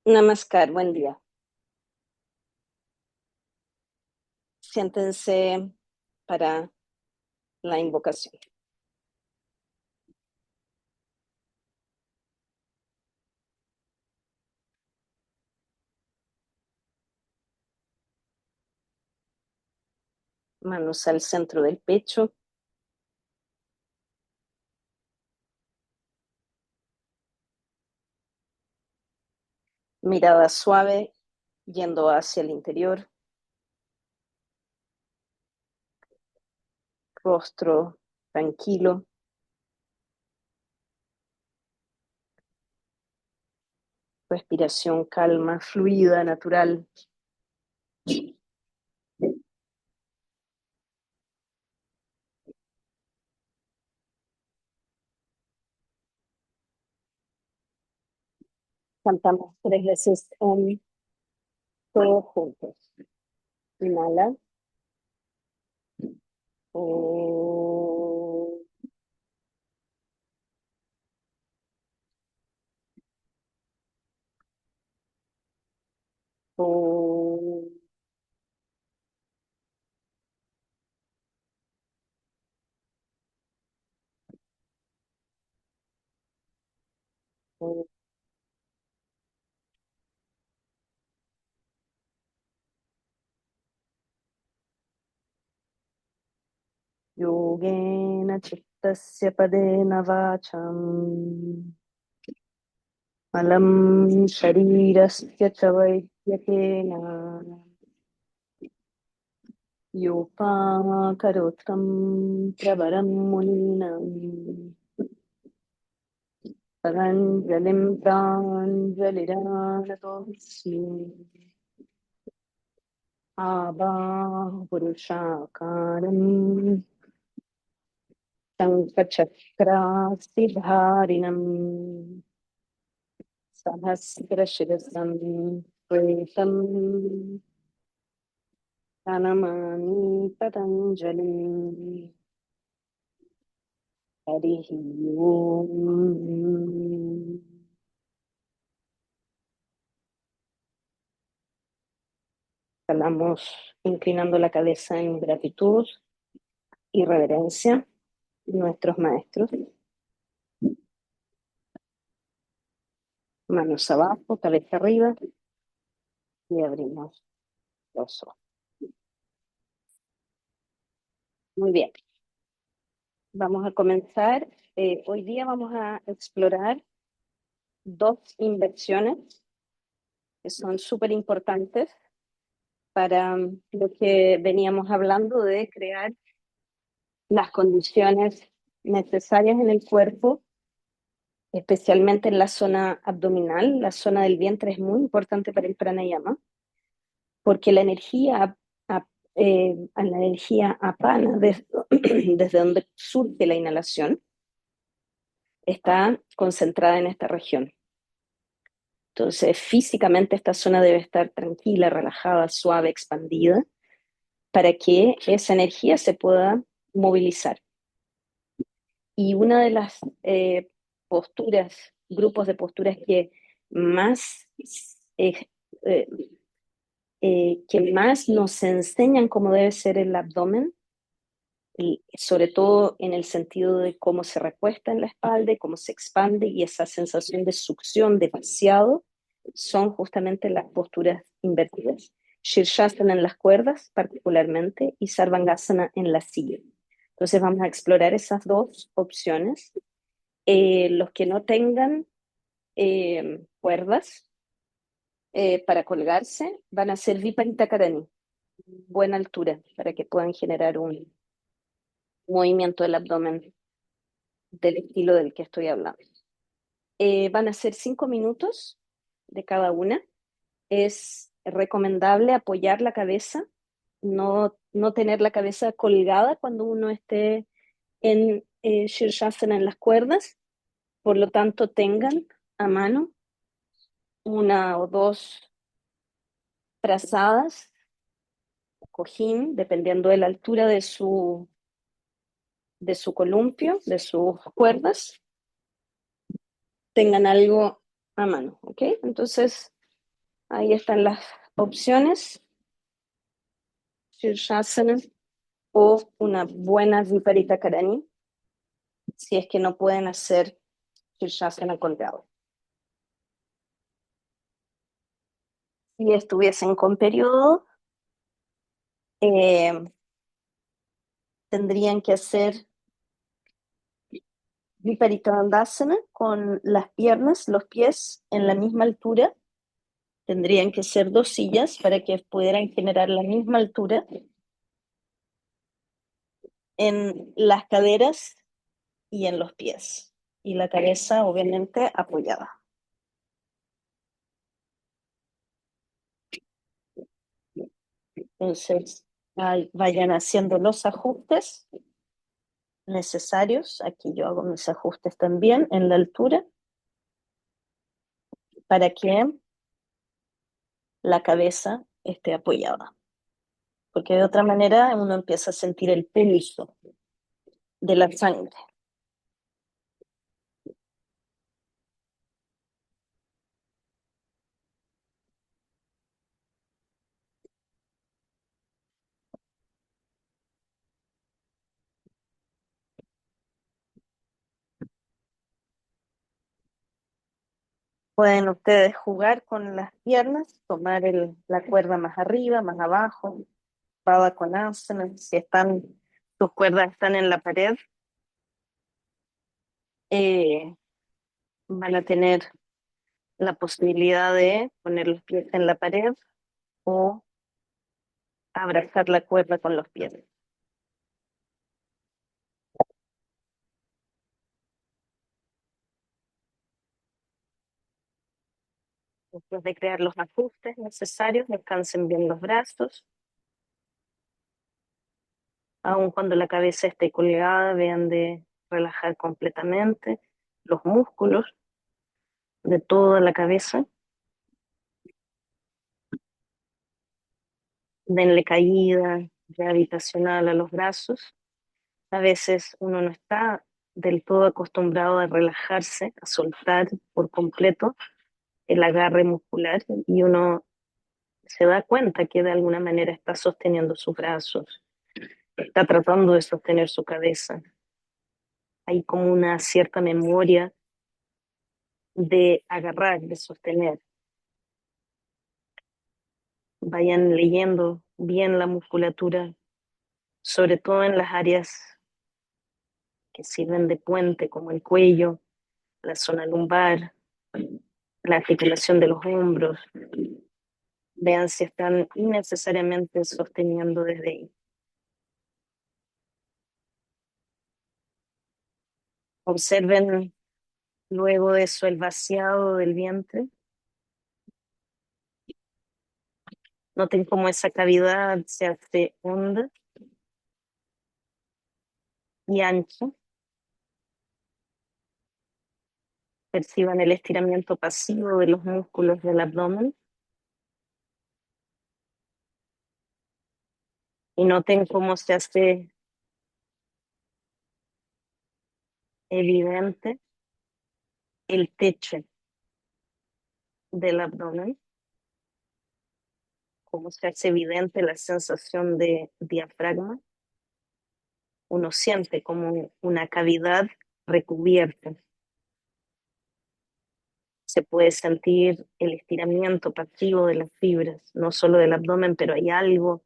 Namaskar, buen día. Siéntense para la invocación. Manos al centro del pecho. Mirada suave yendo hacia el interior. Rostro tranquilo. Respiración calma, fluida, natural. Cantamos 3 veces todos juntos. Inhala. Om. Om. Om. Yogena chittasya padena vacham. Alam sharirasya cha vaidyakena yopaakarotam pravaram muninam patanjalim pranjaliranatosmi abhapurushaakaram shankhachakrasridharinam sahasrashirasam shvetam pranamami patanjalim. Harihi Om. Salamos inclinando la cabeza en gratitud y reverencia a nuestros maestros. Manos abajo, cabeza arriba y abrimos los ojos. Muy bien. Vamos a comenzar. Hoy día vamos a explorar 2 inversiones que son súper importantes para lo que veníamos hablando de crear las condiciones necesarias en el cuerpo, especialmente en la zona abdominal. La zona del vientre es muy importante para el pranayama, porque la energía apana, desde donde surge la inhalación, está concentrada en esta región. Entonces, físicamente esta zona debe estar tranquila, relajada, suave, expandida, para que esa energía se pueda movilizar. Y una de las grupos de posturas más, eh, eh, que más nos enseñan cómo debe ser el abdomen, y sobre todo en el sentido de cómo se recuesta en la espalda y cómo se expande, y esa sensación de succión, de vaciado, son justamente las posturas invertidas. Shirshasana en las cuerdas particularmente y Sarvangasana en la silla. Entonces vamos a explorar esas 2 opciones. Los que no tengan cuerdas para colgarse van a ser Viparita Karani, buena altura, para que puedan generar un movimiento del abdomen del estilo del que estoy hablando. Van a ser 5 minutos de cada una. Es recomendable apoyar la cabeza, no tener la cabeza colgada cuando uno esté en Shirshasana en las cuerdas. Por lo tanto, tengan a mano 1 o 2 frazadas, cojín, dependiendo de la altura de su columpio, de sus cuerdas, tengan algo a mano, ¿ok? Entonces, Ahí están las opciones, Shirshasana o una buena Viparita Karani, si es que no pueden hacer Shirshasana colgado. Si estuviesen con periodo, eh, tendrían que hacer Viparitandasana con las piernas, los pies en la misma altura. Tendrían que ser dos sillas para que pudieran generar la misma altura en las caderas y en los pies. Y la cabeza, obviamente, apoyada. Entonces, vayan haciendo los ajustes necesarios. Aquí yo hago mis ajustes también en la altura para que la cabeza esté apoyada. Porque de otra manera uno empieza a sentir el pulso de la sangre. Pueden ustedes jugar con las piernas, tomar la cuerda más arriba, más abajo, Pada con asana. Si tus cuerdas están en la pared, eh, van a tener la posibilidad de poner los pies en la pared o abrazar la cuerda con los pies. Después de crear los ajustes necesarios, descansen bien los brazos. Aun cuando la cabeza esté colgada, vean de relajar completamente los músculos de toda la cabeza. Denle caída gravitacional a los brazos. A veces uno no está del todo acostumbrado a relajarse, a soltar por completo el agarre muscular y uno se da cuenta que de alguna manera está sosteniendo sus brazos, está tratando de sostener su cabeza. Hay como una cierta memoria de agarrar, de sostener. Vayan leyendo bien la musculatura, sobre todo en las áreas que sirven de puente, como el cuello, la zona lumbar, la articulación de los hombros. Vean si están innecesariamente sosteniendo desde ahí. Observen luego de eso el vaciado del vientre. Noten cómo esa cavidad se hace honda y ancha. Perciban el estiramiento pasivo de los músculos del abdomen y noten cómo se hace evidente el techo del abdomen, cómo se hace evidente la sensación de diafragma. Uno siente como una cavidad recubierta. Se puede sentir el estiramiento pasivo de las fibras, no solo del abdomen, pero hay algo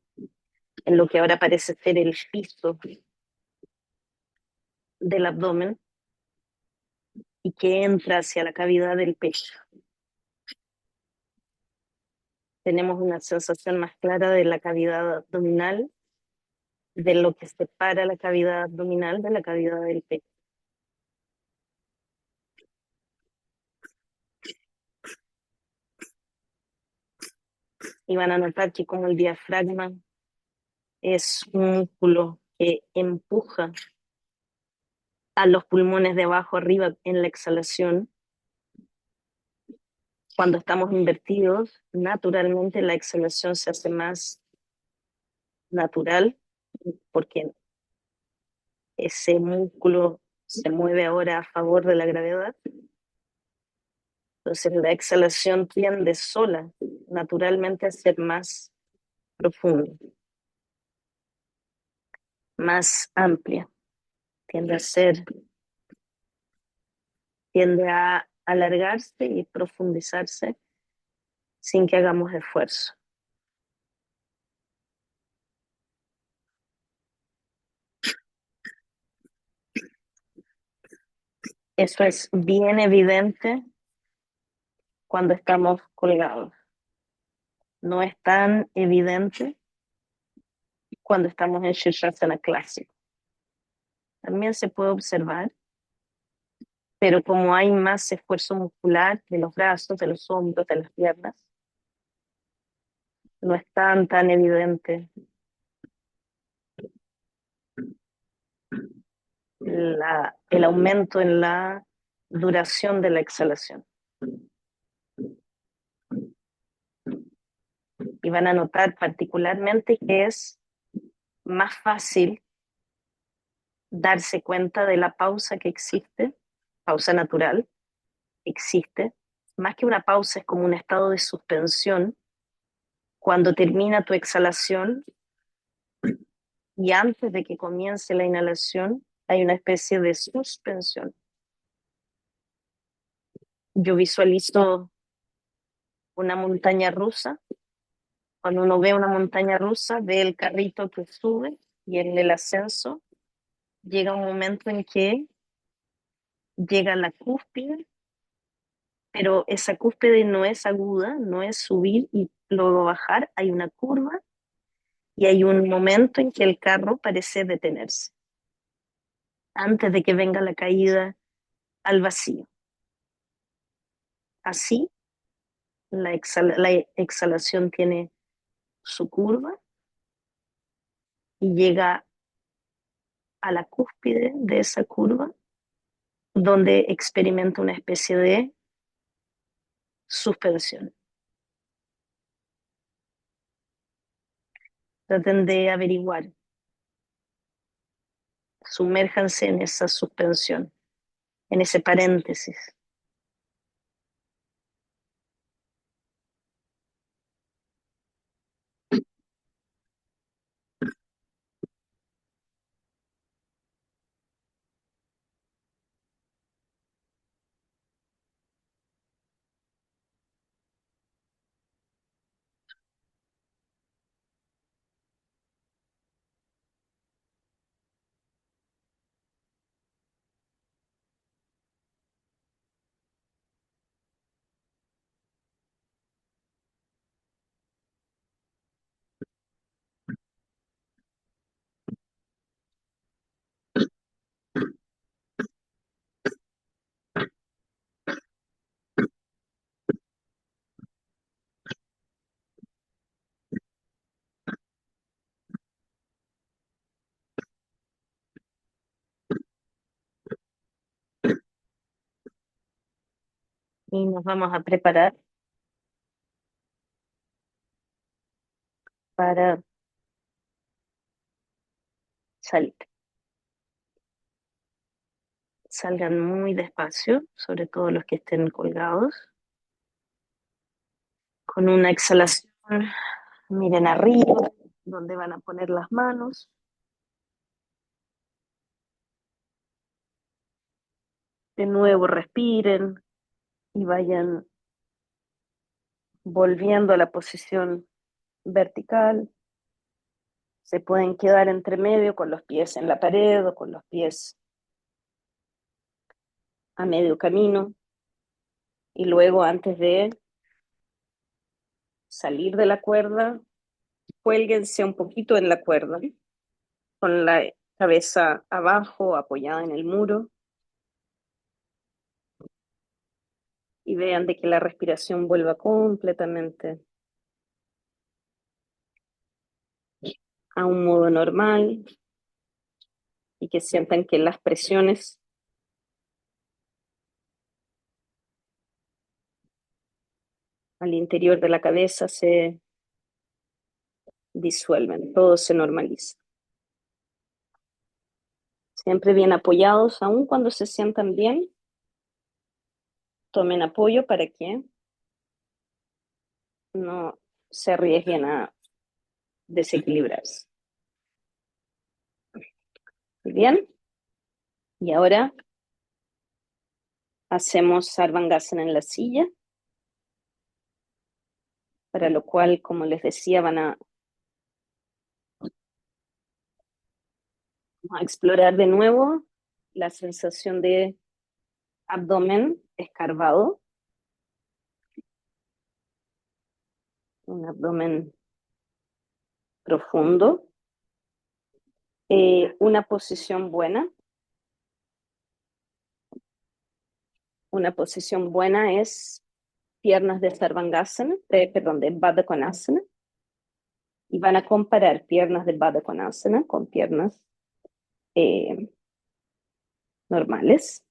en lo que ahora parece ser el piso del abdomen y que entra hacia la cavidad del pecho. Tenemos una sensación más clara de la cavidad abdominal, de lo que separa la cavidad abdominal de la cavidad del pecho. Y van a notar que como el diafragma es un músculo que empuja a los pulmones de abajo arriba en la exhalación, cuando estamos invertidos, naturalmente la exhalación se hace más natural porque ese músculo se mueve ahora a favor de la gravedad. Entonces la exhalación tiende sola, naturalmente, a ser más profunda, más amplia, tiende a ser, tiende a alargarse y profundizarse sin que hagamos esfuerzo. Eso es bien evidente cuando estamos colgados. No es tan evidente cuando estamos en Shirshasana clásico. También se puede observar, pero como hay más esfuerzo muscular de los brazos, de los hombros, de las piernas, no es tan evidente el aumento en la duración de la exhalación. Y van a notar particularmente que es más fácil darse cuenta de la pausa que existe, pausa natural, existe. Más que una pausa, es como un estado de suspensión. Cuando termina tu exhalación y antes de que comience la inhalación, hay una especie de suspensión. Yo visualizo una montaña rusa. Cuando uno ve una montaña rusa, ve el carrito que sube y en el ascenso llega un momento en que llega a la cúspide, pero esa cúspide no es aguda, no es subir y luego bajar, hay una curva y hay un momento en que el carro parece detenerse, antes de que venga la caída al vacío. Así, la exhalación tiene su curva y llega a la cúspide de esa curva, donde experimenta una especie de suspensión. Traten de averiguar, sumérjanse en esa suspensión, en ese paréntesis. Y nos vamos a preparar para salir. Salgan muy despacio, sobre todo los que estén colgados, con una exhalación. Miren arriba, donde van a poner las manos. De nuevo respiren y vayan volviendo a la posición vertical. Se pueden quedar entre medio con los pies en la pared o con los pies a medio camino. Y luego, antes de salir de la cuerda, cuélguense un poquito en la cuerda, con la cabeza abajo, apoyada en el muro, y vean de que la respiración vuelva completamente a un modo normal y que sientan que las presiones al interior de la cabeza se disuelven, todo se normaliza. Siempre bien apoyados, aun cuando se sientan bien, Tomen apoyo para que no se arriesguen a desequilibrarse. Muy bien. Y ahora hacemos Sarvangasana en la silla, para lo cual, como les decía, vamos a explorar de nuevo la sensación de abdomen escarbado, un abdomen profundo, una posición buena. Una posición buena es piernas de Sarvangasana, perdón, de Baddha Konasana, y van a comparar piernas de Baddha Konasana con piernas eh, normales.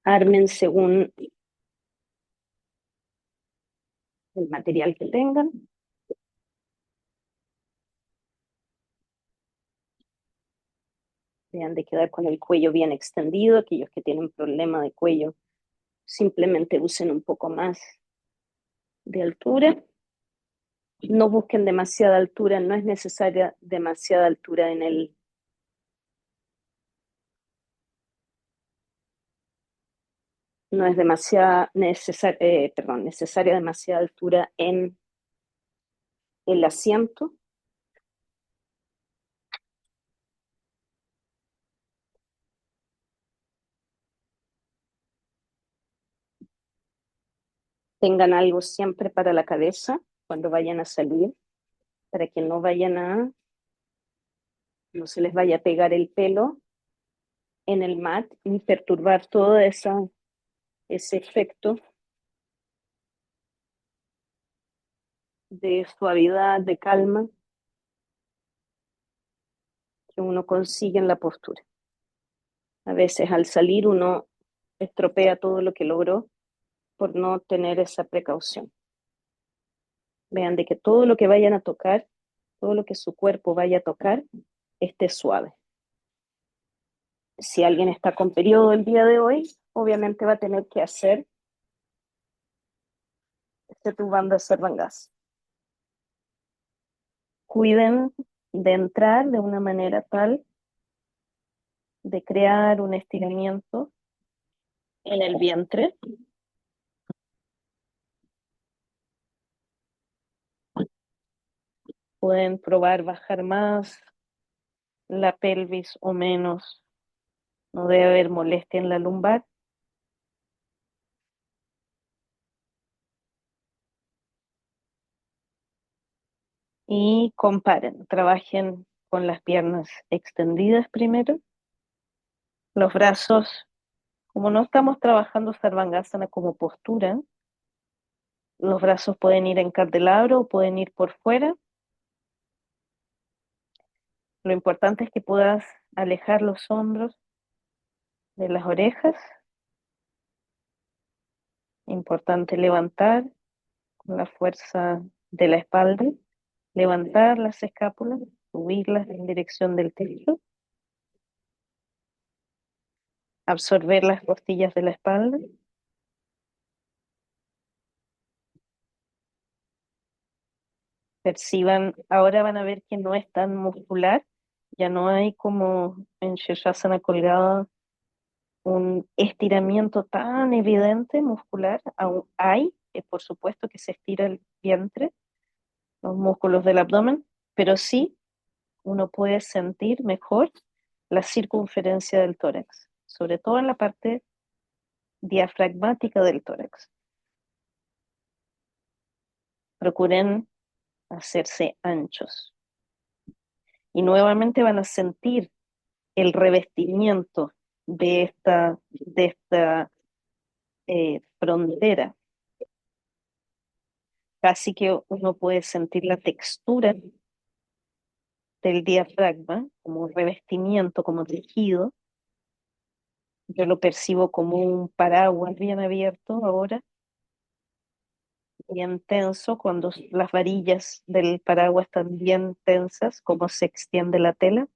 Armen según el material que tengan. Vean de quedar con el cuello bien extendido. Aquellos que tienen problema de cuello, simplemente usen un poco más de altura. No busquen demasiada altura, no es necesaria demasiada altura en el... No es necesaria demasiada altura en el asiento. Tengan algo siempre para la cabeza cuando vayan a salir, para que no se les vaya a pegar el pelo en el mat y perturbar todo ese efecto de suavidad, de calma que uno consigue en la postura. A veces al salir uno estropea todo lo que logró por no tener esa precaución. Vean de que todo lo que vayan a tocar, todo lo que su cuerpo vaya a tocar, esté suave. Si alguien está con periodo el día de hoy, obviamente va a tener que hacer este Tubanda Sarvangas. Cuiden de entrar de una manera tal de crear un estiramiento en el vientre. Pueden probar bajar más la pelvis o menos. No debe haber molestia en la lumbar. Y comparen, trabajen con las piernas extendidas primero, los brazos, como no estamos trabajando Sarvangasana como postura, los brazos pueden ir en candelabro o pueden ir por fuera. Lo importante es que puedas alejar los hombros de las orejas. Importante levantar con la fuerza de la espalda, levantar las escápulas, subirlas en dirección del techo, absorber las costillas de la espalda. Perciban, ahora van a ver que no es tan muscular, ya no hay como en Shirasana colgada un estiramiento tan evidente muscular, aún hay, por supuesto que se estira el vientre, los músculos del abdomen, pero sí uno puede sentir mejor la circunferencia del tórax, sobre todo en la parte diafragmática del tórax. Procuren hacerse anchos. Y nuevamente van a sentir el revestimiento de esta frontera. Casi que uno puede sentir la textura del diafragma como revestimiento, como tejido. Yo lo percibo como un paraguas bien abierto ahora, bien tenso, cuando las varillas del paraguas están bien tensas, como se extiende la tela.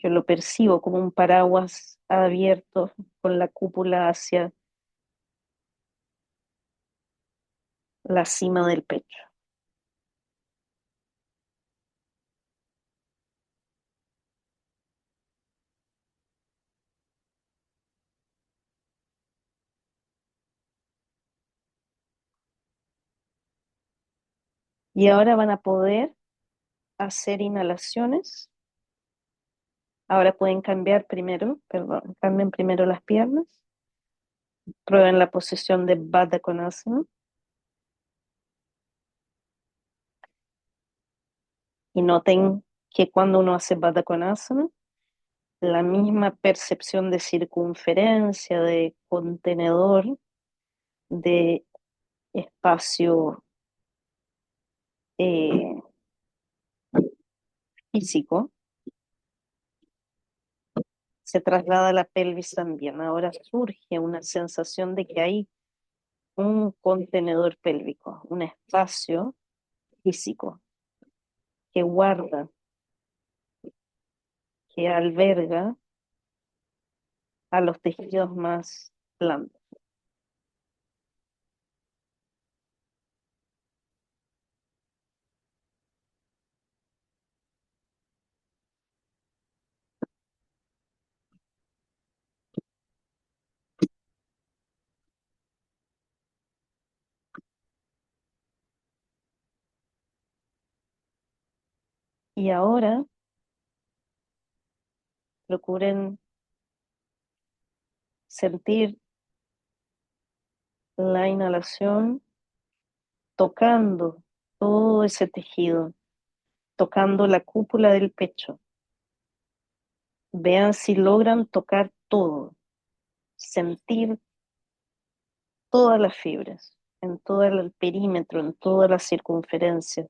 Yo lo percibo como un paraguas abierto con la cúpula hacia la cima del pecho. Y ahora van a poder hacer inhalaciones. Ahora pueden cambiar primero, perdón, cambien primero las piernas. Prueben la posición de Baddha Konasana y noten que cuando uno hace Baddha Konasana, la misma percepción de circunferencia, de contenedor, de espacio eh, físico, se traslada a la pelvis también. Ahora surge una sensación de que hay un contenedor pélvico, un espacio físico que guarda, que alberga a los tejidos más blandos. Y ahora procuren sentir la inhalación tocando todo ese tejido, tocando la cúpula del pecho. Vean si logran tocar todo, sentir todas las fibras, en todo el perímetro, en toda la circunferencia,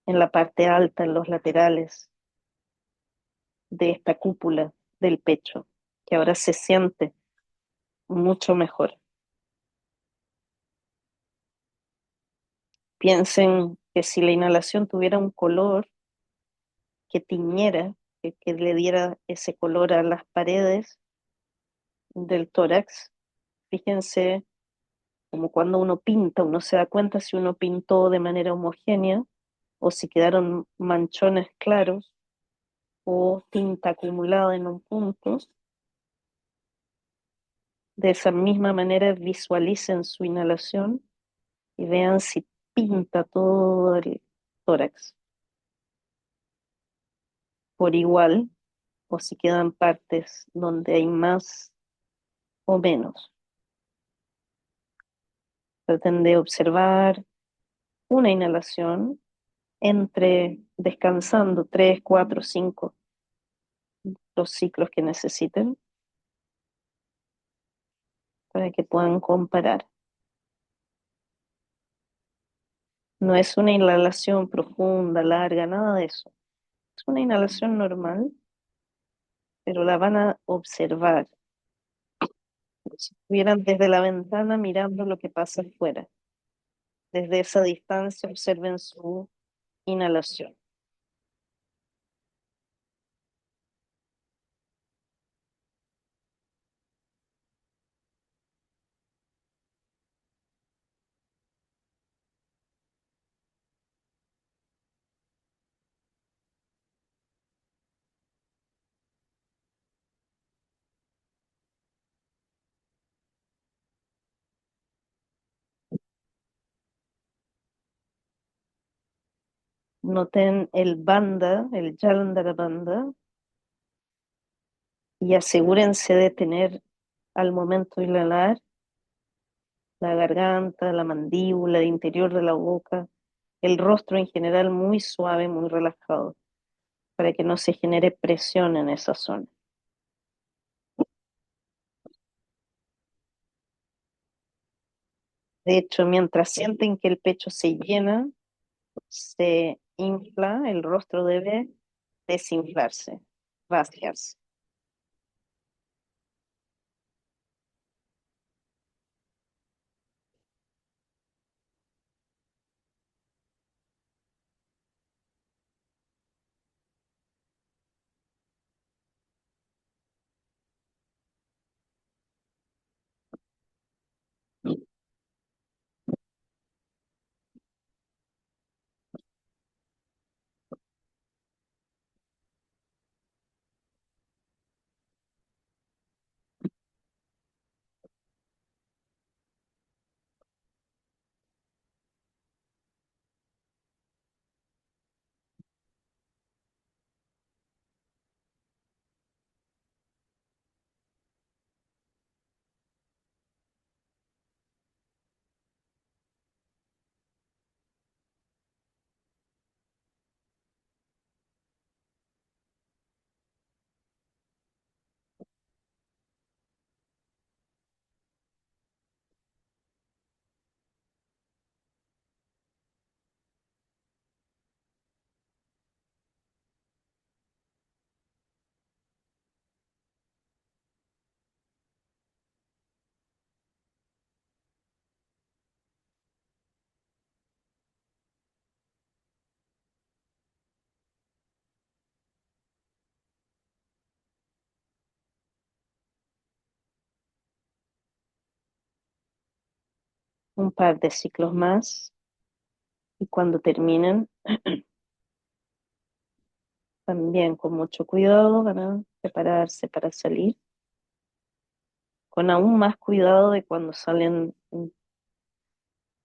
en la parte alta, en los laterales de esta cúpula del pecho, que ahora se siente mucho mejor. Piensen que si la inhalación tuviera un color que tiñera, que le diera ese color a las paredes del tórax, fíjense como cuando uno pinta, uno se da cuenta si uno pintó de manera homogénea o si quedaron manchones claros o tinta acumulada en un punto. De esa misma manera visualicen su inhalación y vean si pinta todo el tórax por igual o si quedan partes donde hay más o menos. Traten de observar una inhalación entre descansando 3, 4, 5 los ciclos que necesiten para que puedan comparar. No es una inhalación profunda, larga, nada de eso. Es una inhalación normal, pero la van a observar como si estuvieran desde la ventana mirando lo que pasa afuera. Desde esa distancia observen su inhalación. Noten el banda, el Jalandhara banda, y asegúrense de tener al momento de inhalar la garganta, la mandíbula, el interior de la boca, el rostro en general muy suave, muy relajado, para que no se genere presión en esa zona. De hecho, mientras sienten que el pecho se llena, se infla, el rostro debe desinflarse, vaciarse. un par de ciclos más y cuando terminen, también con mucho cuidado van a prepararse para salir, con aún más cuidado de cuando salen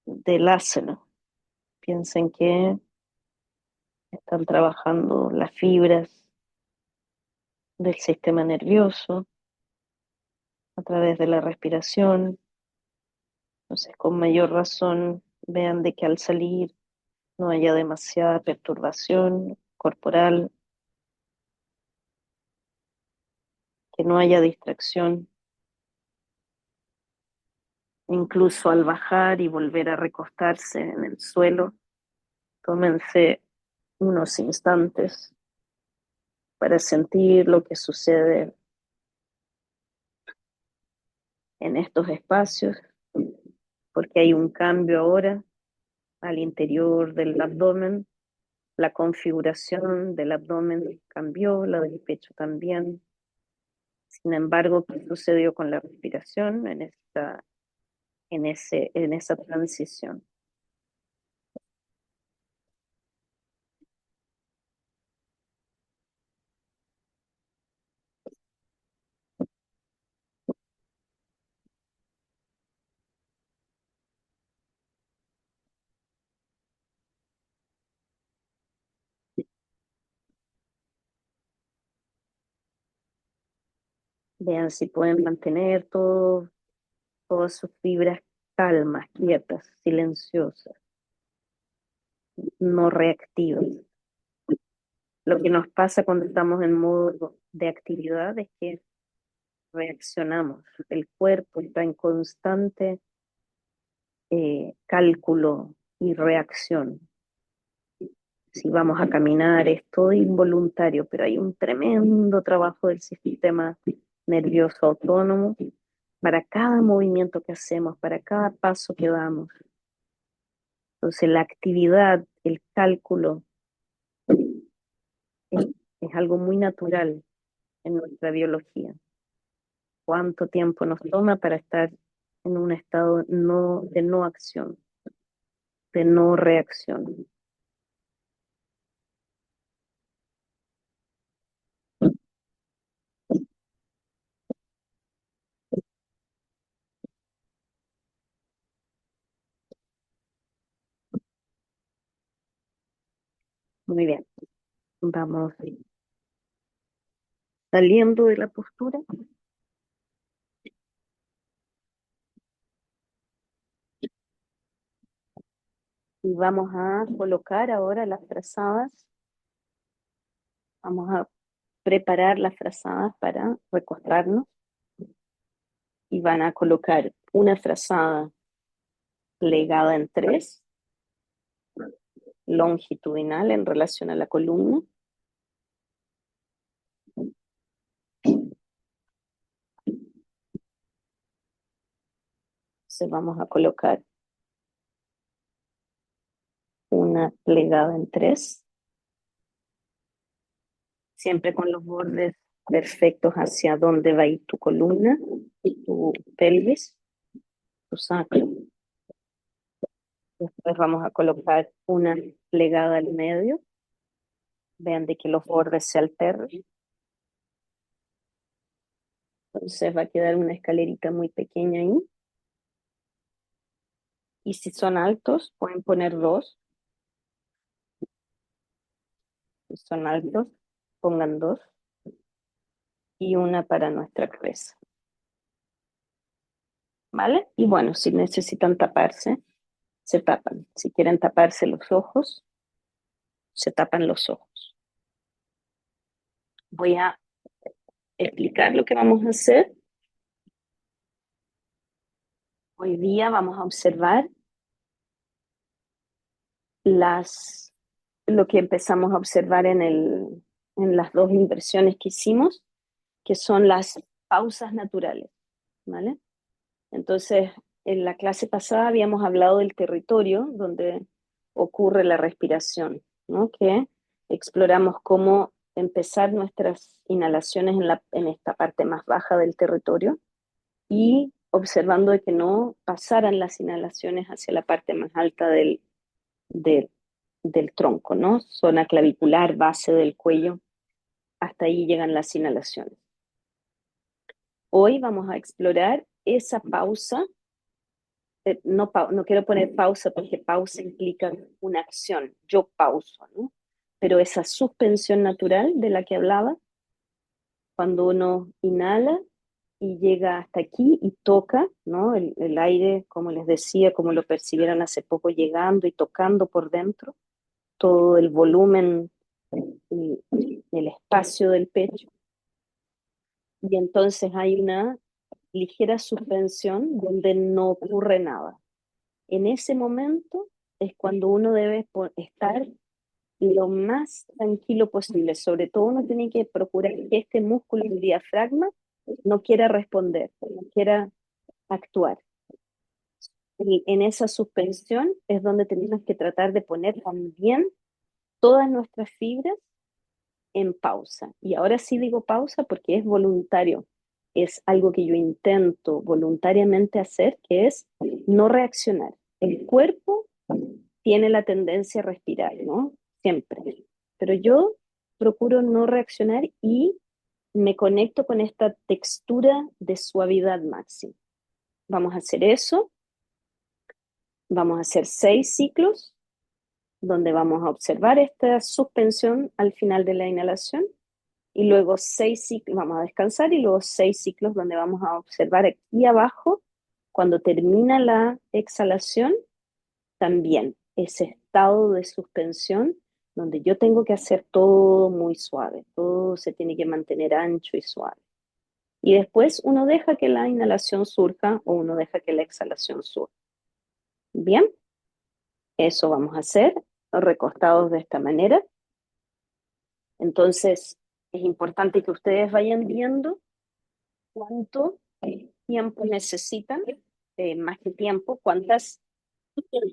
del asana. Piensen que están trabajando las fibras del sistema nervioso a través de la respiración. Entonces, con mayor razón, vean de que al salir no haya demasiada perturbación corporal, que no haya distracción. Incluso al bajar y volver a recostarse en el suelo, tómense unos instantes para sentir lo que sucede en estos espacios, porque hay un cambio ahora al interior del abdomen. La configuración del abdomen cambió, la del pecho también. Sin embargo, ¿qué sucedió con la respiración en esa transición? Vean si pueden mantener todas sus fibras calmas, quietas, silenciosas, no reactivas. Lo que nos pasa cuando estamos en modo de actividad es que reaccionamos. El cuerpo está en constante cálculo y reacción. Si vamos a caminar es todo involuntario, pero hay un tremendo trabajo del sistema nervioso autónomo para cada movimiento que hacemos, para cada paso que damos. Entonces la actividad, el cálculo, es, es algo muy natural en nuestra biología. ¿Cuánto tiempo nos toma para estar en un estado de no acción, de no reacción? Muy bien, vamos saliendo de la postura y vamos a colocar ahora las frazadas. Vamos a preparar las frazadas para recostarnos y van a colocar una frazada plegada en tres, longitudinal en relación a la columna. Entonces vamos a colocar una plegada en tres, siempre con los bordes perfectos hacia dónde va a ir tu columna y tu pelvis, tu sacro. Después vamos a colocar una plegada al medio. Vean de que los bordes se alternan. Entonces va a quedar una escalerita muy pequeña ahí. Y si son altos, pueden poner dos. Si son altos, pongan dos. Y una para nuestra cabeza. ¿Vale? Y bueno, si necesitan taparse, se tapan. Si quieren taparse los ojos, se tapan los ojos. Voy a explicar lo que vamos a hacer. Hoy día vamos a observar lo que empezamos a observar en las dos inversiones que hicimos, que son las pausas naturales, ¿vale? Entonces, en la clase pasada habíamos hablado del territorio donde ocurre la respiración, ¿no? Que exploramos cómo empezar nuestras inhalaciones en esta parte más baja del territorio y observando de que no pasaran las inhalaciones hacia la parte más alta del, del tronco, ¿no? Zona clavicular, base del cuello, hasta ahí llegan las inhalaciones. Hoy vamos a explorar esa pausa. No quiero poner pausa porque pausa implica una acción, yo pauso, ¿no? Pero esa suspensión natural de la que hablaba, cuando uno inhala y llega hasta aquí y toca, ¿no? El aire, como les decía, como lo percibieron hace poco, llegando y tocando por dentro, todo el volumen, el espacio del pecho. Y entonces hay una ligera suspensión donde no ocurre nada. En ese momento es cuando uno debe estar lo más tranquilo posible. Sobre todo uno tiene que procurar que este músculo del diafragma no quiera responder, no quiera actuar. Y en esa suspensión es donde tenemos que tratar de poner también todas nuestras fibras en pausa. Y ahora sí digo pausa porque es voluntario. Es algo que yo intento voluntariamente hacer, que es no reaccionar. El cuerpo tiene la tendencia a respirar, ¿no? Siempre. Pero yo procuro no reaccionar y me conecto con esta textura de suavidad máxima. Vamos a hacer eso. Vamos a hacer 6 ciclos donde vamos a observar esta suspensión al final de la inhalación y luego 6 ciclos, vamos a descansar y luego 6 ciclos donde vamos a observar aquí abajo, cuando termina la exhalación, también ese estado de suspensión donde yo tengo que hacer todo muy suave, todo se tiene que mantener ancho y suave. Y después uno deja que la inhalación surja o uno deja que la exhalación surja. Bien, eso vamos a hacer recostados de esta manera. Entonces, es importante que ustedes vayan viendo cuánto tiempo necesitan, más que tiempo, cuántos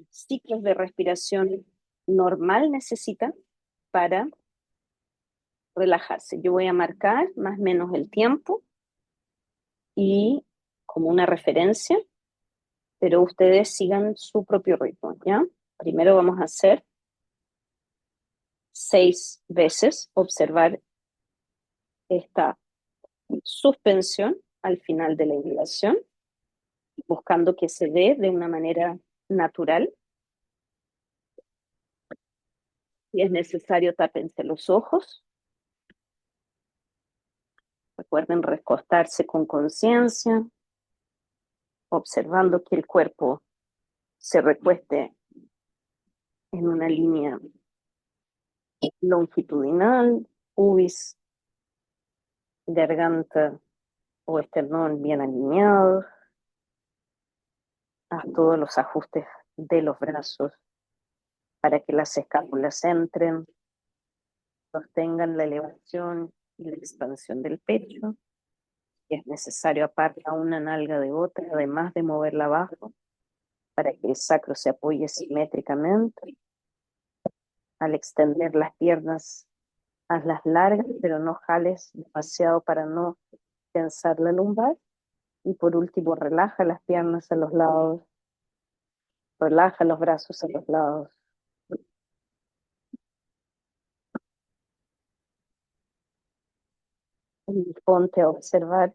ciclos de respiración normal necesitan para relajarse. Yo voy a marcar más o menos el tiempo y como una referencia, pero ustedes sigan su propio ritmo, ¿ya? Primero vamos a hacer 6 veces, observar esta suspensión al final de la inhalación, buscando que se dé de una manera natural. Si es necesario, tápense los ojos. Recuerden recostarse con conciencia, observando que el cuerpo se recueste en una línea longitudinal, pubis, garganta o esternón bien alineados. Haz todos los ajustes de los brazos para que las escápulas entren, sostengan la elevación y la expansión del pecho. Si es necesario, aparta una nalga de otra, además de moverla abajo, para que el sacro se apoye simétricamente. Al extender las piernas, hazlas largas, pero no jales demasiado para no tensar la lumbar. Y por último, relaja las piernas a los lados, relaja los brazos a los lados. Y ponte a observar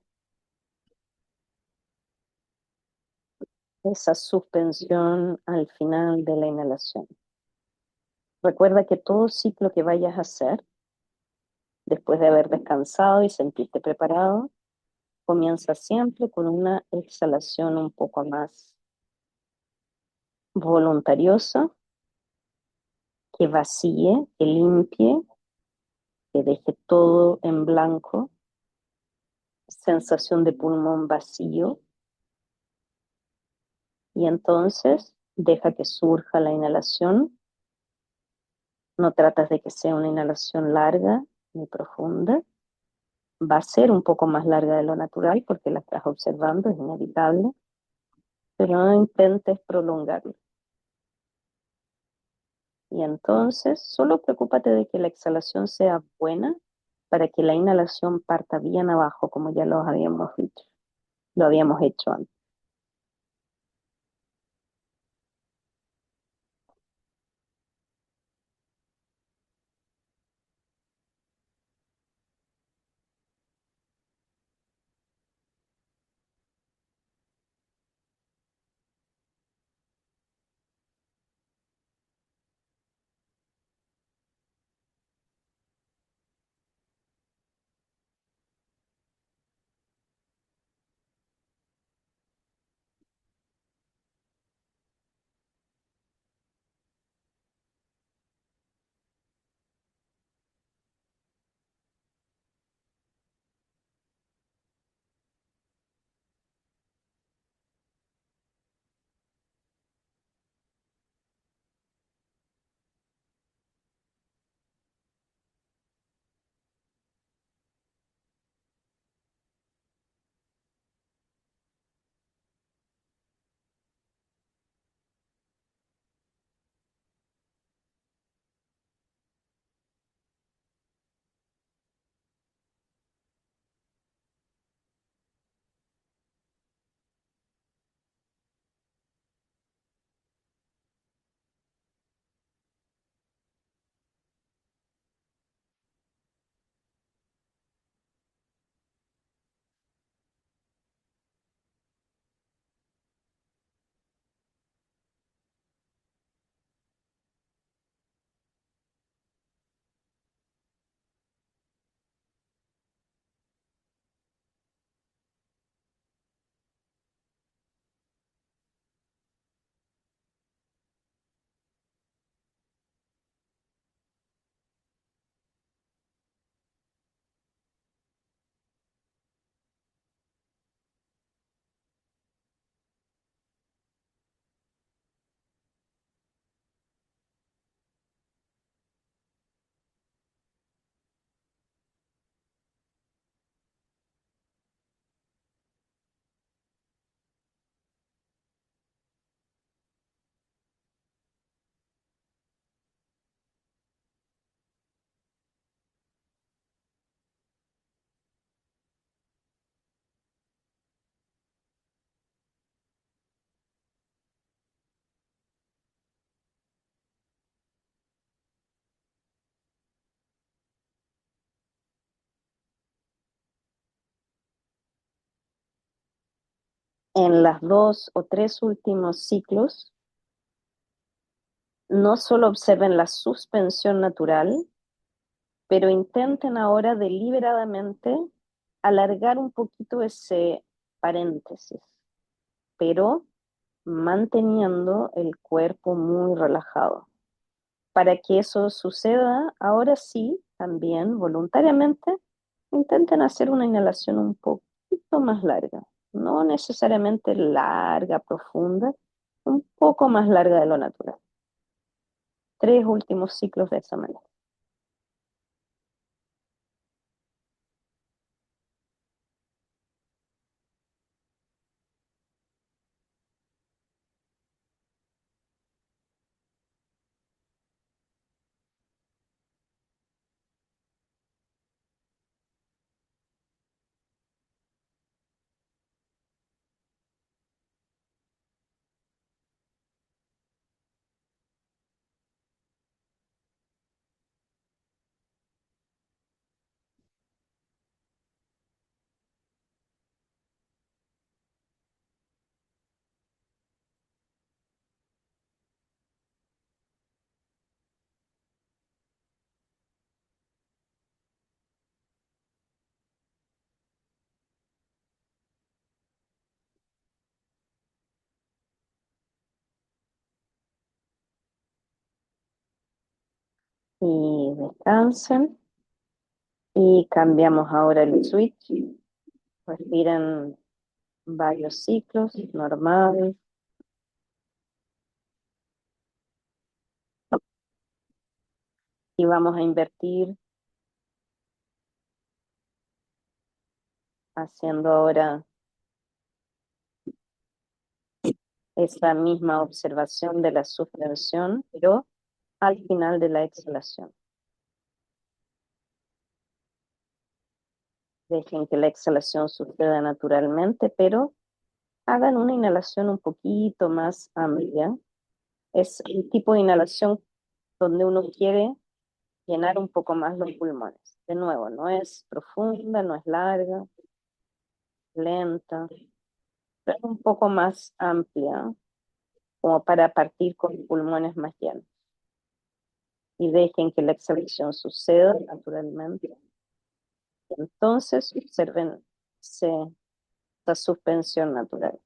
esa suspensión al final de la inhalación. Recuerda que todo ciclo que vayas a hacer, después de haber descansado y sentirte preparado, comienza siempre con una exhalación un poco más voluntariosa, que vacíe, que limpie, que deje todo en blanco, sensación de pulmón vacío, y entonces deja que surja la inhalación. No tratas de que sea una inhalación larga ni profunda. Va a ser un poco más larga de lo natural porque la estás observando, es inevitable, pero no intentes prolongarlo. Y entonces solo preocúpate de que la exhalación sea buena para que la inhalación parta bien abajo, como ya lo habíamos dicho, lo habíamos hecho antes. en las 2 o 3 últimos ciclos, no solo observen la suspensión natural, pero intenten ahora deliberadamente alargar un poquito ese paréntesis, pero manteniendo el cuerpo muy relajado. Para que eso suceda, ahora sí, también voluntariamente, intenten hacer una inhalación un poquito más larga, no necesariamente larga, profunda, un poco más larga de lo natural. 3 últimos ciclos de esa manera. Y descansen y cambiamos ahora el switch. Respiren varios ciclos, normal. Y vamos a invertir haciendo ahora esa misma observación de la suspensión, pero al final de la exhalación. Dejen que la exhalación suceda naturalmente, pero hagan una inhalación un poquito más amplia. Es el tipo de inhalación donde uno quiere llenar un poco más los pulmones. De nuevo, no es profunda, no es larga, lenta, pero es un poco más amplia, como para partir con pulmones más llenos. Y dejen que la exhalación suceda naturalmente. Entonces observen esa suspensión natural.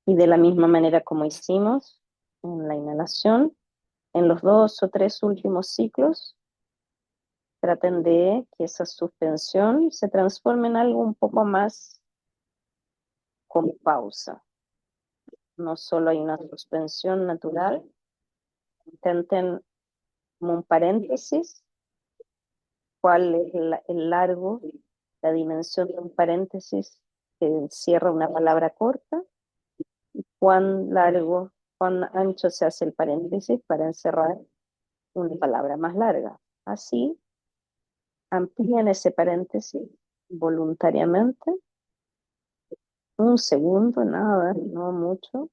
Y de la misma manera como hicimos en la inhalación, en los 2 o 3 últimos ciclos, traten de que esa suspensión se transforme en algo un poco más con pausa. No solo hay una suspensión natural, intenten como un paréntesis, cuál es el largo, la dimensión de un paréntesis que encierra una palabra corta, cuán largo, cuán ancho se hace el paréntesis para encerrar una palabra más larga. Así, amplían ese paréntesis voluntariamente, un segundo, nada, no mucho,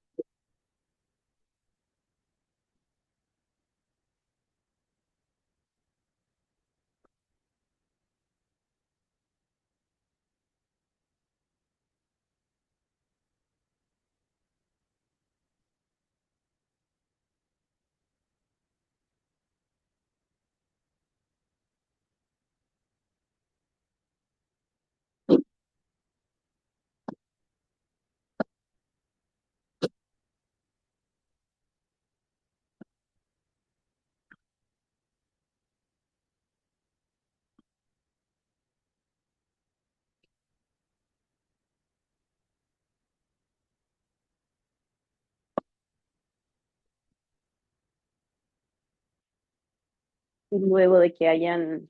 y luego de que hayan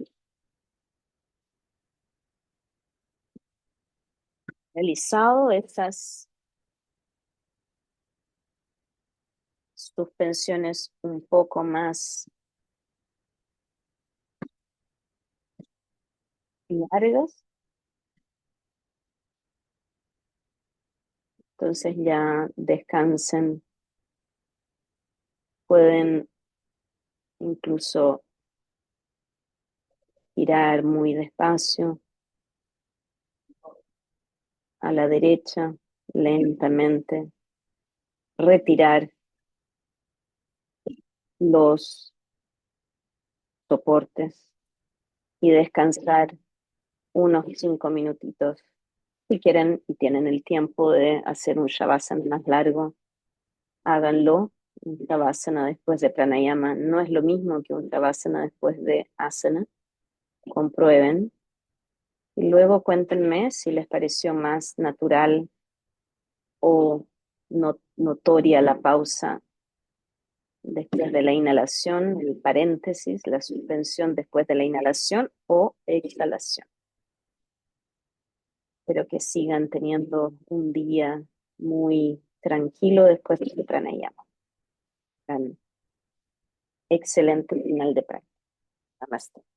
realizado esas suspensiones un poco más largas, entonces ya descansen, pueden incluso girar muy despacio a la derecha, lentamente, retirar los soportes y descansar unos 5 minutitos. Si quieren y tienen el tiempo de hacer un shavasana más largo, háganlo. Un shavasana después de pranayama no es lo mismo que un shavasana después de asana. Comprueben y luego cuéntenme si les pareció más natural o notoria la pausa después de la inhalación, el paréntesis, la suspensión después de la inhalación o exhalación. Espero que sigan teniendo un día muy tranquilo después de su pranayama. Excelente final de práctica. Namaste.